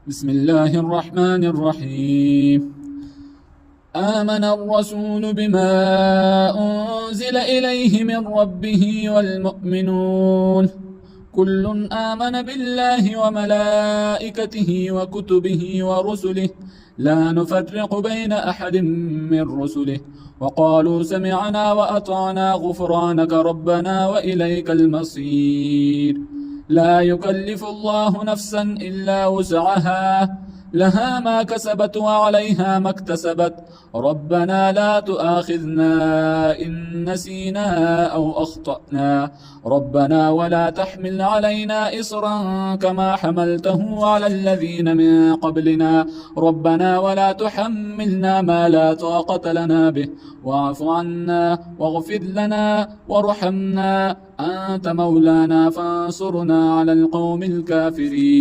بسم الله الرحمن الرحيم. آمن الرسول بما أنزل إليه من ربه والمؤمنون كل آمن بالله وملائكته وكتبه ورسله لا نفرق بين أحد من رسله وقالوا سمعنا وأطعنا غفرانك ربنا وإليك المصير. لا يكلف الله نفسا إلا وسعها لها ما كسبت وعليها ما اكتسبت ربنا لا تؤاخذنا إن نسينا أو أخطأنا ربنا ولا تحمل علينا إصرا كما حملته على الذين من قبلنا ربنا ولا تحملنا ما لا طاقة لنا به واعف عنا واغفر لنا وارحمنا أنت مولانا فانصرنا على القوم الكافرين.